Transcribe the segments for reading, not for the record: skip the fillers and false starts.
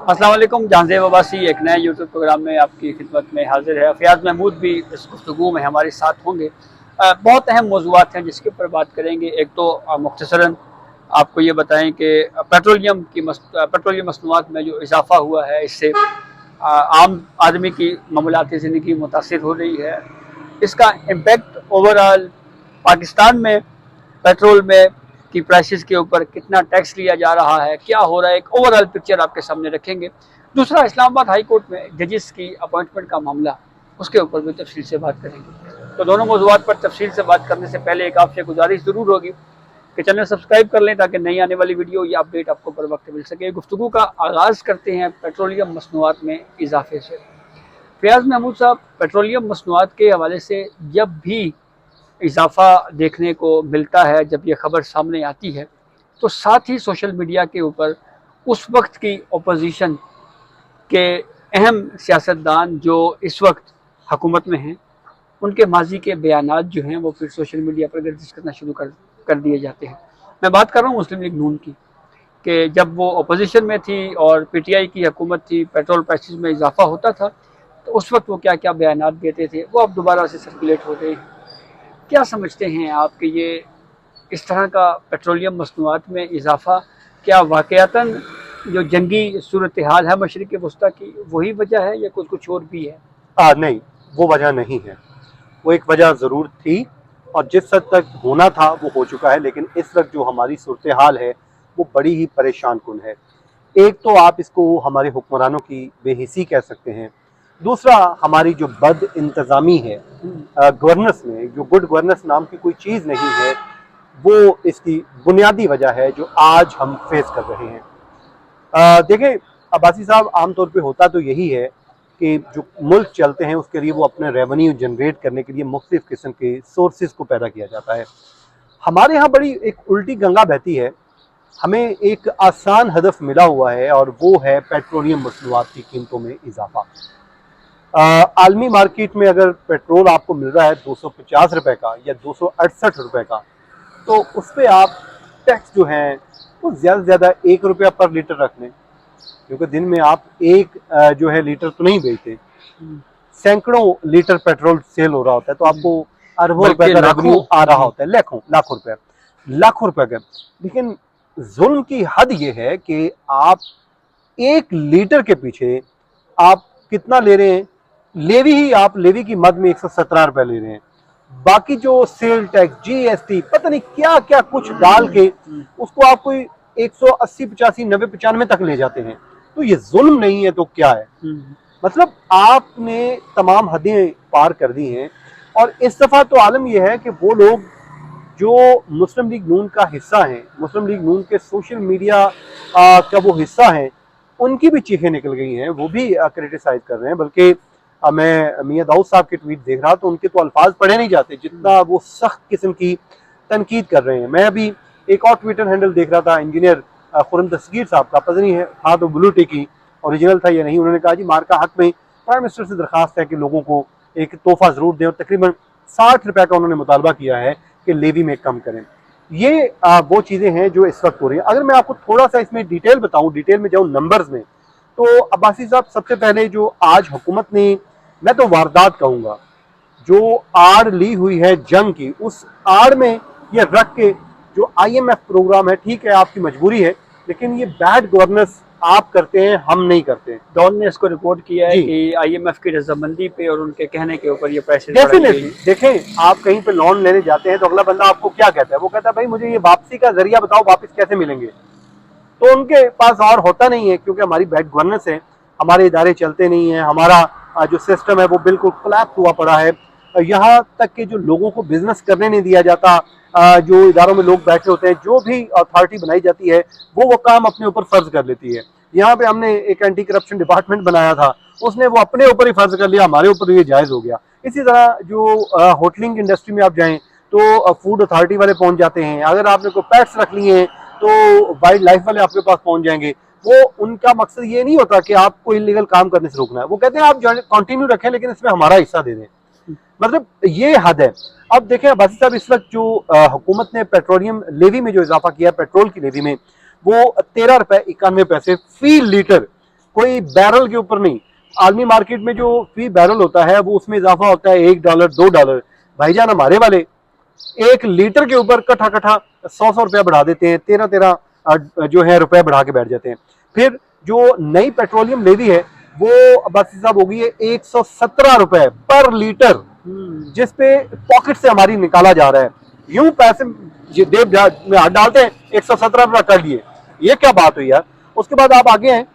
अस्सलाम वालेकुम। जहांज़ेब अब्बासी एक नए यूट्यूब प्रोग्राम में आपकी खिदमत में हाजिर है। फ़याज़ महमूद भी इस गुफ्तगू में हमारे साथ होंगे। बहुत अहम मौज़ूआत हैं जिसके ऊपर बात करेंगे। एक तो मुख्तसरन आपको ये बताएं कि पेट्रोलियम मसनूआत में जो इजाफ़ा हुआ है, इससे आम आदमी की मामूलाती ज़िंदगी मुतासिर हो रही है। इसका इम्पेक्ट ओवरऑल पाकिस्तान में पेट्रोल में की प्राइसेस के ऊपर कितना टैक्स लिया जा रहा है, क्या हो रहा है, एक ओवरऑल पिक्चर आपके सामने रखेंगे। दूसरा, इस्लामाबाद हाई कोर्ट में जजेस की अपॉइंटमेंट का मामला, उसके ऊपर भी तफसील से बात करेंगे। तो दोनों मौज़ूआत पर तफसील से बात करने से पहले एक आपसे गुजारिश ज़रूर होगी कि चैनल सब्सक्राइब कर लें ताकि नई आने वाली वीडियो या अपडेट आपको बर वक्त मिल सके। गुफ्तगू का आगाज़ करते हैं पेट्रोलियम मसनूआत में इजाफे से। फ़याज़ महमूद साहब, पेट्रोलियम मसनूआत के हवाले से जब भी इजाफ़ा देखने को मिलता है, जब ये ख़बर सामने आती है, तो साथ ही सोशल मीडिया के ऊपर उस वक्त की अपोजिशन के अहम सियासतदान जो इस वक्त हुकूमत में हैं, उनके माजी के बयानात जो हैं वो फिर सोशल मीडिया पर गर्दिश करना शुरू कर दिए जाते हैं। मैं बात कर रहा हूँ मुस्लिम लीग नून की, कि जब वो अपोजिशन में थी और PTI की हुकूमत थी, पेट्रोल प्राइसेस में इजाफा होता था, तो उस वक्त वो क्या क्या बयानात देते थे, वो अब दोबारा से सर्कुलेट हो रहे हैं। क्या समझते हैं आप कि ये इस तरह का पेट्रोलियम मसनूआत में इजाफा क्या वाक़यातन जो जंगी सूरत हाल है मशरिक़ वस्ता की, वही वजह है या कुछ और भी है? नहीं, वो वजह नहीं है। वो एक वजह ज़रूर थी और जिस हद तक होना था वो हो चुका है, लेकिन इस वक्त जो हमारी सूरत हाल है वो बड़ी ही परेशान कुन है। एक तो आप इसको हमारे हुक्मरानों की बेहिसी कह सकते हैं, दूसरा हमारी जो बद इंतज़ामी है गवर्नेंस में, जो गुड गवर्नेंस नाम की कोई चीज़ नहीं है, वो इसकी बुनियादी वजह है जो आज हम फेस कर रहे हैं। देखें अब्बासी साहब, आमतौर पे होता तो यही है कि जो मुल्क चलते हैं उसके लिए वो अपने रेवेन्यू जनरेट करने के लिए मुख्तलिफ किस्म के सोर्सेज को पैदा किया जाता है। हमारे यहाँ बड़ी एक उल्टी गंगा बहती है। हमें एक आसान हदफ मिला हुआ है और वो है पेट्रोलियम मसनूआत की कीमतों में इजाफा। आलमी मार्केट में अगर पेट्रोल आपको मिल रहा है 250 रुपए का या 268 रुपए का, तो उस पर आप टैक्स जो है वो ज़्यादा से ज़्यादा 1 रुपया पर लीटर रख लें, क्योंकि दिन में आप एक जो है लीटर तो नहीं बेचते, सैकड़ों लीटर पेट्रोल सेल हो रहा होता है, तो आपको अरबों रुपए का रेवेन्यू आ रहा होता है, लाखों रुपए का। लेकिन जुल्म की हद ये है कि आप 1 लीटर के पीछे आप कितना ले रहे हैं। आप लेवी की मद में 117 रुपए ले रहे हैं, बाकी जो सेल टैक्स, GST, पता नहीं क्या क्या कुछ डाल के उसको आप कोई 180, 85, 90, 95 तक ले जाते हैं। तो ये जुल्म नहीं है तो क्या है? मतलब आपने तमाम हदें पार कर दी हैं। और इस दफा तो आलम यह है कि वो लोग जो मुस्लिम लीग नून का हिस्सा हैं, मुस्लिम लीग नून के सोशल मीडिया का वो हिस्सा हैं, उनकी भी चीखें निकल गई हैं, वो भी क्रिटिसाइज कर रहे हैं। बल्कि मैं मियां दाऊद साहब के ट्वीट देख रहा तो उनके तो अल्फाज पढ़े नहीं जाते जितना वो सख्त किस्म की तनकीद कर रहे हैं। मैं अभी एक और ट्विटर हैंडल देख रहा था, इंजीनियर खुरम दस्तगीर साहब का, पता नहीं है था तो ब्लू टिक ही ओरिजिनल था या नहीं। उन्होंने कहा जी मार्का हक में प्राइम मिनिस्टर से दरखास्त है कि लोगों को एक तोहफा जरूर दें, और तकरीबन 60 रुपए का उन्होंने मुतालबा किया है कि लेवी में कम करें। ये वो चीज़ें हैं जो इस वक्त हो रही हैं। अगर मैं आपको थोड़ा सा इसमें डिटेल बताऊं, डिटेल में जाऊं नंबर्स में, तो अब्बासी साहब सबसे पहले जो आज हुकूमत ने, मैं तो वारदात कहूँगा, जो आड़ ली हुई है जंग की, उस आड़ में ये रख के जो IMF प्रोग्राम है, ठीक है आपकी मजबूरी है, लेकिन ये बैड गवर्नेंस आप करते हैं, हम नहीं करते। डॉन ने इसको रिपोर्ट किया है कि IMF की रजामंदी पे और उनके कहने के ऊपर ये पैसे डेफिनेटली देखें, आप कहीं पे लोन लेने जाते हैं तो अगला बंदा आपको क्या कहता है, वो कहता है भाई मुझे ये वापसी का जरिया बताओ, वापस कैसे मिलेंगे। तो उनके पास और होता नहीं है, क्योंकि हमारी बैड गवर्नेंस है, हमारे इदारे चलते नहीं है, हमारा जो सिस्टम है वो बिल्कुल कोलैप्स हुआ पड़ा है। यहाँ तक कि जो लोगों को बिजनेस करने नहीं दिया जाता, जो इदारों में लोग बैठे होते हैं, जो भी अथॉरिटी बनाई जाती है वो काम अपने ऊपर फर्ज कर लेती है। यहाँ पे हमने एक एंटी करप्शन डिपार्टमेंट बनाया था, उसने वो अपने ऊपर ही फर्ज कर लिया, हमारे ऊपर ये जायज हो गया। इसी तरह जो होटलिंग इंडस्ट्री में आप जाएं तो फूड अथॉरिटी वाले पहुंच जाते हैं, अगर आपने कोई पेट्स रख लिए हैं तो वाइल्ड लाइफ वाले आपके पास पहुंच जाएंगे। वो उनका मकसद ये नहीं होता कि आपको इलीगल काम करने से रोकना है, वो कहते हैं आप कंटिन्यू रखें लेकिन इसमें हमारा हिस्सा दे दें। मतलब ये हद है। अब देखें अब्बासी साहब, इस वक्त जो हुकूमत ने पेट्रोलियम लेवी में जो इजाफा किया, पेट्रोल की लेवी में, वो 13 रुपए 91 पैसे फी लीटर कोई बैरल के ऊपर नहीं। आलमी मार्केट में जो फी बैरल होता है वो उसमें इजाफा होता है $1 $2। भाईजान हमारे वाले 1 लीटर के ऊपर कट्ठा कट्ठा 100 रुपया बढ़ा देते हैं, 13 जो है रुपए बढ़ा के बैठ जाते हैं। फिर जो नई पेट्रोलियम लेवी है वो अब्बासी साहब होगी 117 रुपए पर लीटर, जिसपे पॉकेट से हमारी निकाला जा रहा है। यूं पैसे जेब में हाथ डालते हैं, 117 रुपया कर लिए, ये क्या बात हुई यार। उसके बाद आप आगे हैं,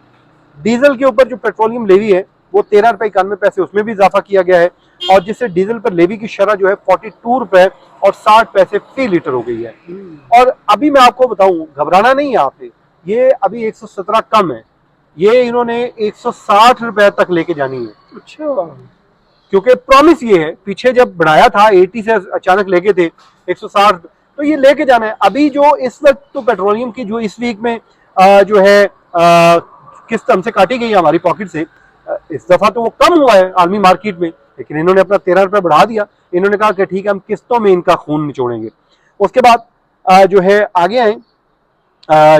डीजल के ऊपर जो पेट्रोलियम लेवी है वो 13 रुपए 91 पैसे उसमें भी इजाफा किया गया है, और जिससे डीजल पर लेवी की शरह जो है 42 रुपए और 60 पैसे फी लीटर हो गई है। और अभी मैं आपको बताऊं, घबराना नहीं है आपने, ये अभी 117 कम है, ये इन्होंने 160 रुपए तक लेके जानी है। अच्छा, क्योंकि प्रॉमिस ये है, पीछे जब बढ़ाया था 80 से अचानक लेके थे 160, तो ये लेके जाना है। अभी जो इस वक्त तो पेट्रोलियम की जो इस वीक में जो है किस्त हमसे काटी गई है हमारी पॉकेट से, इस दफा तो वो कम हुआ है आलमी मार्केट में, लेकिन इन्होंने अपना 13 रुपए बढ़ा दिया। इन्होंने कहा कि ठीक है हम किस्तों में इनका खून निचोड़ेंगे। उसके बाद जो है आगे आए,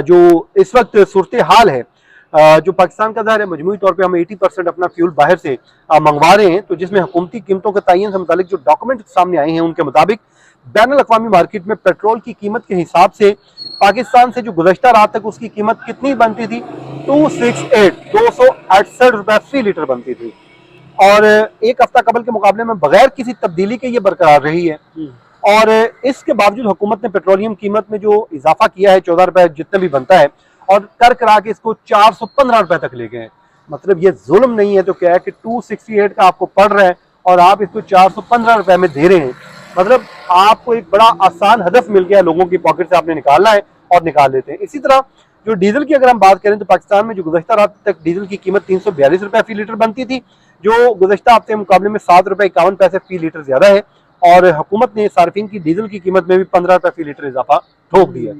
जो इस वक्त सूरत हाल है, जो पाकिस्तान का ज़ाहिर है मजमूई तौर पे हम 80% अपना फ्यूल बाहर से मंगवा रहे हैं, तो जिसमें हुकूमती कीमतों के तयन से मुतालिक जो डॉक्यूमेंट सामने आए हैं उनके मुताबिक बैनुल अक़वामी मार्केट में पेट्रोल की कीमत के हिसाब से पाकिस्तान से जो गुज़श्ता रात तक उसकी कीमत कितनी बनती थी, 268 रुपए फी लीटर बनती थी, और एक हफ्ता कबल के मुकाबले में बगैर किसी तब्दीली के ये बरकरार रही है। और इसके बावजूद हुकूमत ने पेट्रोलियम कीमत में जो इजाफा किया है 14 रुपए जितना भी बनता है, और कर करा के इसको 415 रुपए तक ले गए। मतलब ये जुल्म नहीं है तो क्या है कि 268 का आपको पड़ रहा है और आप इसको 415 रुपए में दे रहे हैं। मतलब आपको एक बड़ा आसान हदफ मिल गया, लोगों की पॉकेट से आपने निकालना है और निकाल लेते हैं। इसी तरह जो डीजल की अगर हम बात करें तो पाकिस्तान में जो गुज़श्ता रात तक डीजल की कीमत 342 रुपए फी लीटर बनती थी, जो गुज़श्ता हफ्ते के मुकाबले में 7 रुपए 51 पैसे फी लीटर ज्यादा है, और हुकूमत ने सार्फिन की डीजल की कीमत में भी 15 रुपए फी लीटर इजाफा ठोक दिया।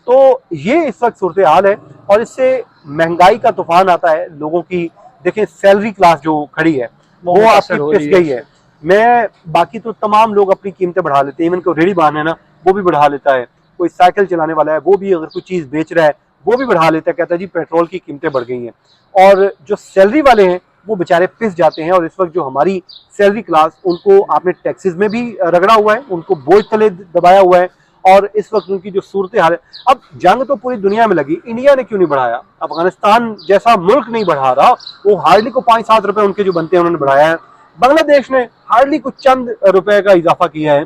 तो ये इस वक्त सूरत हाल है, और इससे महंगाई का तूफान आता है लोगों की। देखें सैलरी क्लास जो खड़ी है वो आपकी पिस गई है। मैं बाकी तो तमाम लोग अपनी कीमतें बढ़ा लेते हैं, इवन को रेडी बान है ना वो भी बढ़ा लेता है, कोई साइकिल चलाने वाला है वो भी अगर कोई चीज बेच रहा है वो भी बढ़ा लेता है, कहता है जी पेट्रोल की कीमतें बढ़ गई हैं। और जो सैलरी वाले हैं वो बेचारे पिस जाते हैं, और इस वक्त जो हमारी सैलरी क्लास उनको आपने टैक्सेस में भी रगड़ा हुआ है, उनको बोझ तले दबाया हुआ है, और इस वक्त उनकी जो सूरत हाल है, अब जंग तो पूरी दुनिया में लगी, इंडिया ने क्यों नहीं बढ़ाया? अफगानिस्तान जैसा मुल्क नहीं बढ़ा रहा, वो हार्डली को 5-7 रुपए उनके जो बनते हैं उन्होंने बढ़ाया है। बांग्लादेश ने हार्डली कुछ चंद रुपए का इजाफा किया है।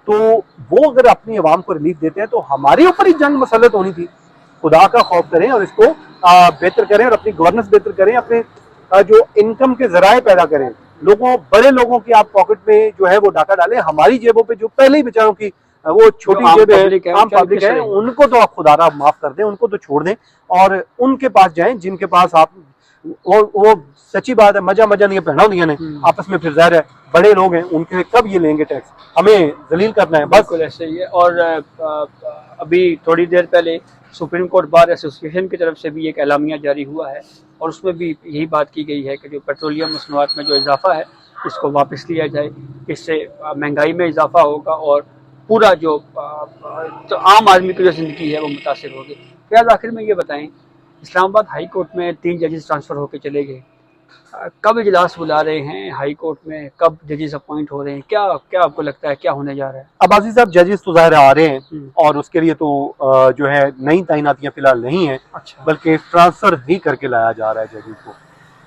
तो वो अगर अपनी आवाम को रिलीफ देते हैं तो हमारे ऊपर ही जंग मसलत होनी थी। खुदा का खौफ करें और इसको बेहतर करें, और अपनी गवर्नेंस बेहतर करें, अपने जो इनकम के जराए पैदा करें। बड़े लोगों की आप पॉकेट में जो है वो डाका डालें, हमारी जेबों पे जो पहले ही बेचारों की वो छोटी जेब है, आम पब्लिक है, उनको तो आप खुदारा माफ कर दें, उनको तो छोड़ दें, और उनके पास जाएं जिनके पास आप वो सच्ची बात है मजा नहीं पहना दिया ने आपस में, फिर जाहिर है बड़े लोग हैं उनके कब ये लेंगे टैक्स, हमें जलील करना है बस। ऐसे ही है। और अभी थोड़ी देर पहले सुप्रीम कोर्ट बार एसोसिएशन की तरफ से भी एक एलामिया जारी हुआ है, और उसमें भी यही बात की गई है कि जो पेट्रोलियम मसनूआत में जो इजाफा है इसको वापस लिया जाए। इससे महंगाई में इजाफा होगा और पूरा जो तो आम आदमी की जो ज़िंदगी है वो मुतासिर होगी। फिर आखिर में ये बताएं, इस्लामाबाद हाई कोर्ट में 3 जजेस ट्रांसफ़र होकर चले गए, कब इजलास बुला रहे हैं हाई कोर्ट में, कब जजेस अपॉइंट हो रहे हैं, क्या क्या आपको लगता है क्या होने जा रहा है? अब्बासी साहब जजेस तो ज़ाहिर आ रहे हैं, और उसके लिए तो जो है नई तैनातियां फिलहाल नहीं है। अच्छा। बल्कि ट्रांसफ़र ही करके लाया जा रहा है जजेस को।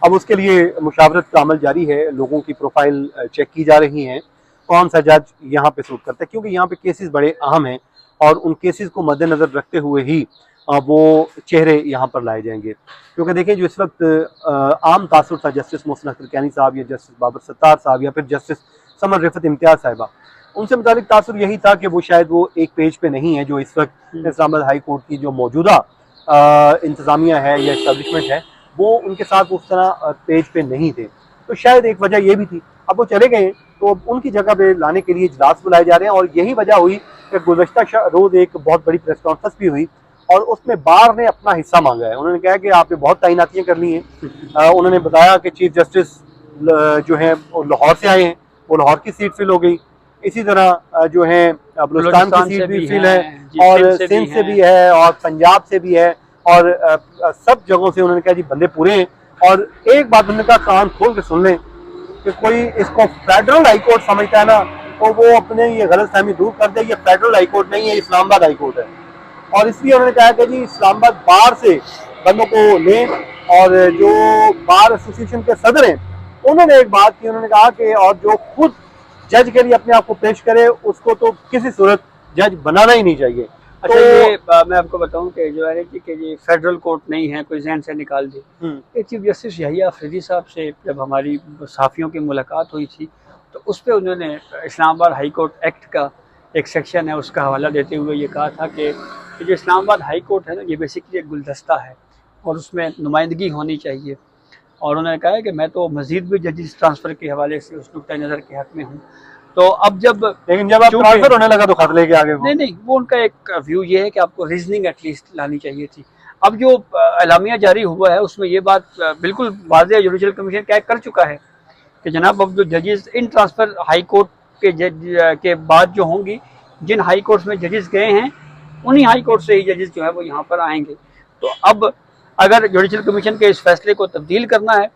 अब उसके लिए मुशावरत का अमल जारी है, लोगों की प्रोफाइल चेक की जा रही है, कौन सा जज यहाँ पे सूट करता है, क्योंकि यहाँ पे केसेस बड़े अहम हैं, और उन केसेस को मद्देनजर रखते हुए ही वो चेहरे यहाँ पर लाए जाएंगे। क्योंकि देखें जो इस वक्त आम तासुर था जस्टिस मोहसिन अख्तर कैनी साहब या जस्टिस बाबर सत्तार साहब या फिर जस्टिस समर रिफत इम्तियाज साहिबा, उनसे मुतालिक तासुर यही था कि वो शायद वो एक पेज पे नहीं है। जो इस वक्त इस्लामाबाद हाई कोर्ट की जो मौजूदा इंतज़ामिया है या इस्टेब्लिशमेंट है वो उनके साथ उस तरह पेज पे नहीं थे, तो शायद एक वजह ये भी थी। अब वो चले गए तो अब उनकी जगह पे लाने के लिए इजलास बुलाए जा रहे हैं, और यही वजह हुई कि गुज़श्ता रोज़ एक बहुत बड़ी प्रेस कॉन्फ्रेंस भी हुई, और उसमें बार ने अपना हिस्सा मांगा है। उन्होंने कहा कि आपने बहुत तैनातियां कर ली हैं। उन्होंने बताया कि चीफ जस्टिस जो है वो लाहौर से आए हैं, वो लाहौर की सीट फिल हो गई। इसी तरह जो है बलूचिस्तान की सीट भी फिल है, और सिंध से भी है, और पंजाब से भी है, और सब जगहों से उन्होंने कहा जी बंदे पूरे हैं, और एक बात उन्होंने कहा, कान खोल के सुन लें, कि कोई इसको फेडरल हाई कोर्ट समझता है ना, तो वो अपने ये गलतफहमी दूर कर दे, ये फेडरल हाई कोर्ट नहीं है, इस्लामाबाद हाई कोर्ट है। और इसलिए उन्होंने कहा कि जी इस्लामाबाद बार से बंदों को लें, और जो बार एसोसिएशन के सदर हैं उन्होंने एक बात की, उन्होंने कहा कि और जो खुद जज के लिए अपने आप को पेश करे उसको तो किसी सूरत जज बनाना ही नहीं चाहिए। अच्छा, तो ये मैं आपको बताऊं कि जो है कि ये फेडरल कोर्ट नहीं है, कोई जहन से निकाल दे। ये चीफ जस्टिस यहिया अफरीदी साहब से जब हमारी सहाफ़ियों की मुलाकात हुई थी, तो उस पर उन्होंने इस्लामाबाद हाई कोर्ट एक्ट का एक सेक्शन है उसका हवाला देते हुए ये कहा था कि जो इस्लामाबाद हाई कोर्ट है ना, ये बेसिकली एक गुलदस्ता है और उसमें नुमाइंदगी होनी चाहिए। और उन्होंने कहा है कि मैं तो मज़ीद भी जजेस ट्रांसफ़र के हवाले से उस नुक्ता नज़र के हक़ में हूँ। तो अब जब लेकिन जब आप ट्रांसफर होने लगा तो खत लेके आगे वो। नहीं, वो उनका एक व्यू ये है कि आपको रीजनिंग एटलीस्ट लानी चाहिए थी। अब जो एलामिया जारी हुआ है उसमें ये बात बिल्कुल वाज़ेह है, जुडिशल कमीशन क्या कर चुका है कि जनाब अब जो जजेस इन ट्रांसफ़र हाई कोर्ट के जज के बाद जो होंगी, जिन हाई कोर्ट्स में जजेस गए हैं उन्हीं हाई कोर्ट से ही जजेस जो है वो यहाँ पर आएंगे। तो अब अगर जुडिशल कमीशन के इस फैसले को तब्दील करना है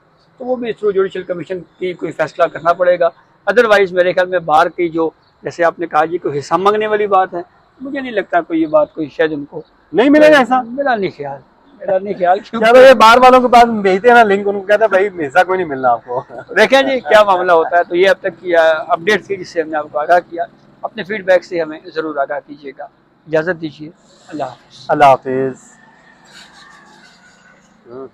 तो वो भी थ्रू जुडिशल कमीशन की कोई फैसला करना पड़ेगा। अदरवाइज मेरे ख्याल में बार की जो, जैसे आपने कहा जी, कोई हिस्सा मांगने वाली बात है, मुझे नहीं लगता कोई ये बात कोई शायद उनको नहीं मिलेगा ऐसा। मेरा नहीं ख्याल चलो ये बार वालों के पास भेजते हैं ना लिंक, उनको कहते हैं भाई हिस्सा कोई नहीं मिलना आपको। देखें जी क्या मामला होता है। तो ये अब तक की अपडेट थी जिससे हमने आपको आगाह किया। अपने फीडबैक से हमें ज़रूर आगाह कीजिएगा। इजाज़त दीजिए, अल्लाह हाफ़िज़। अल्लाह हाफिज़।